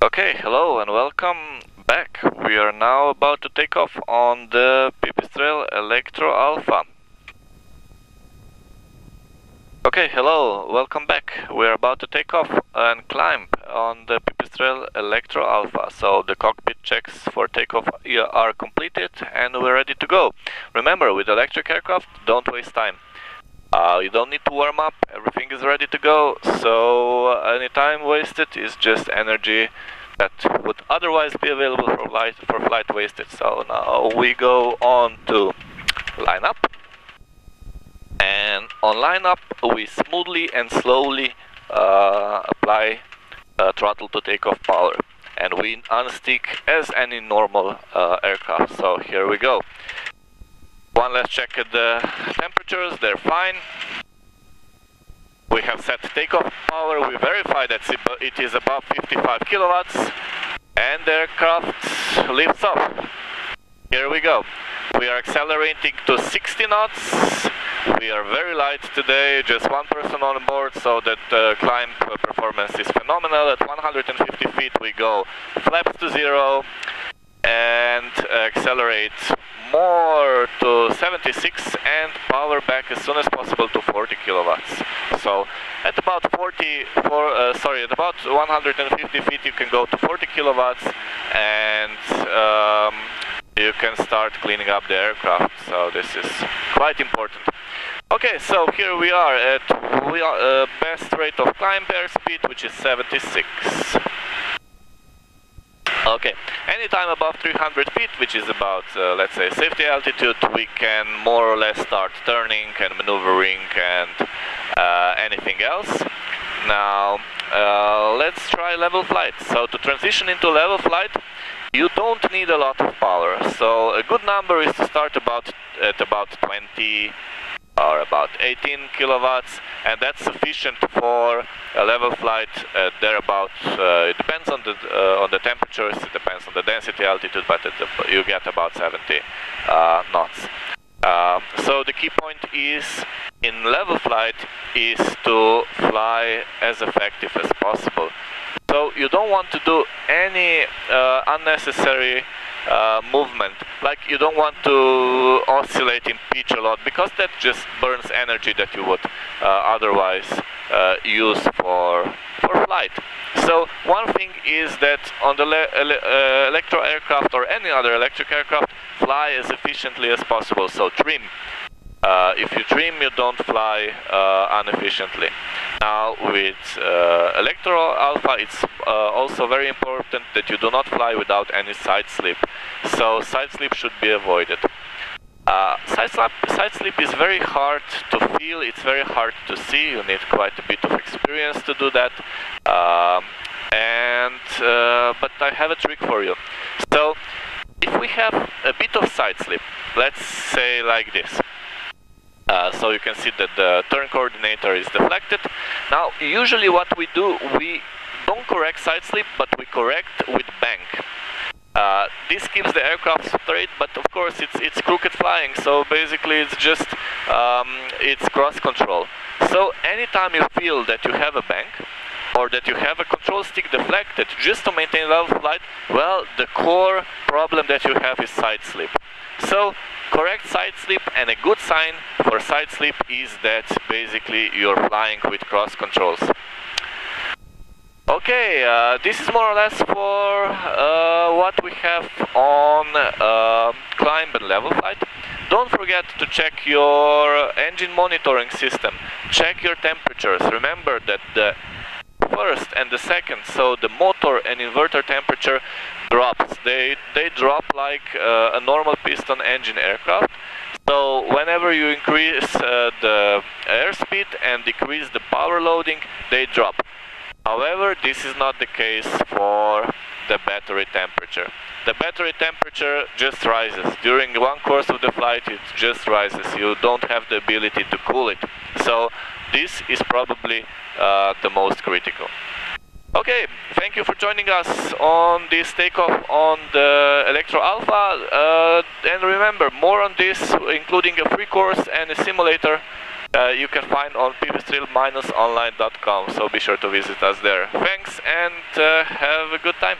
Okay, hello and welcome back. We are now about to take off on the Pipistrel Electro Alpha. Okay, hello, welcome back. We're about to take off and climb on the Pipistrel Electro Alpha. So the cockpit checks for takeoff are completed and we're ready to go. Remember, with electric aircraft, don't waste time. You don't need to warm up, everything is ready to go, so any time wasted is just energy that would otherwise be available for flight wasted. So now we go on to line up, and on line up we smoothly and slowly apply throttle to takeoff power, and we unstick as any normal aircraft. So here we go. One last check at the temperatures, they're fine. We have set takeoff power, we verify that it is above 55 kilowatts, and the aircraft lifts off. Here we go. We are accelerating to 60 knots. We are very light today, just one person on board, so that climb performance is phenomenal. At 150 feet we go flaps to zero and accelerate more to 76 and power back as soon as possible to 40 kilowatts. So at about at about 150 feet you can go to 40 kilowatts and you can start cleaning up the aircraft. So this is quite important. Okay, so here we are at best rate of climb airspeed, which is 76. Okay, anytime above 300 feet, which is about, let's say, safety altitude, we can more or less start turning and maneuvering and anything else. Now, let's try level flight. So to transition into level flight, you don't need a lot of power. So a good number is to start at about 20 or about 18 kilowatts, and that's sufficient for a level flight thereabout. It depends on the temperatures, it depends on the density altitude, but you get about 70 knots. So the key point is in level flight is to fly as effective as possible. So you don't want to do any unnecessary movement, like you don't want to oscillate in pitch a lot, because that just burns energy that you would otherwise use for flight. So one thing is that on the electro aircraft or any other electric aircraft, fly as efficiently as possible, so trim. If you trim, you don't fly inefficiently. Now with Electro Alpha, it's also very important that you do not fly without any side slip. So side slip should be avoided. Side slip is very hard to feel, it's very hard to see, you need quite a bit of experience to do that. But I have a trick for you. So if we have a bit of side slip, let's say like this. So you can see that the turn coordinator is deflected. Now, usually what we do, we don't correct side slip, but we correct with bank. This keeps the aircraft straight, but of course it's crooked flying, so basically it's just it's cross control. So anytime you feel that you have a bank, or that you have a control stick deflected, just to maintain level flight, well, the core problem that you have is side slip. So correct side slip, and a good sign for side slip is that basically you're flying with cross controls. Okay, this is more or less for what we have on climb and level flight. Don't forget to check your engine monitoring system. Check your temperatures. Remember that the first and the second, so the motor and inverter temperature drops. They drop like a normal piston engine aircraft. So whenever you increase the airspeed and decrease the power loading, they drop. However, this is not the case for the battery temperature. The battery temperature just rises. During one course of the flight, it just rises. You don't have the ability to cool it. So this is probably the most critical. Okay, thank you for joining us on this takeoff on the Electro Alpha. And remember, more on this, including a free course and a simulator, you can find on pipistrel-online.com, so be sure to visit us there. Thanks and have a good time.